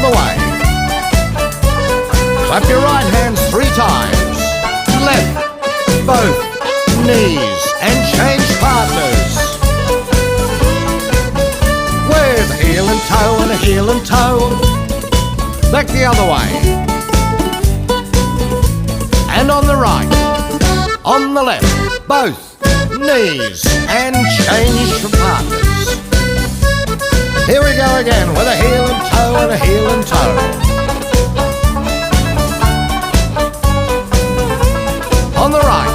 other way. Clap your right hands 3 times. Left, both knees, and change partners. With heel and toe and a heel and toe. Back the other way. And on the right, on the left, both knees, and change partners. Here we go again with a heel and toe and a heel and toe. On the right,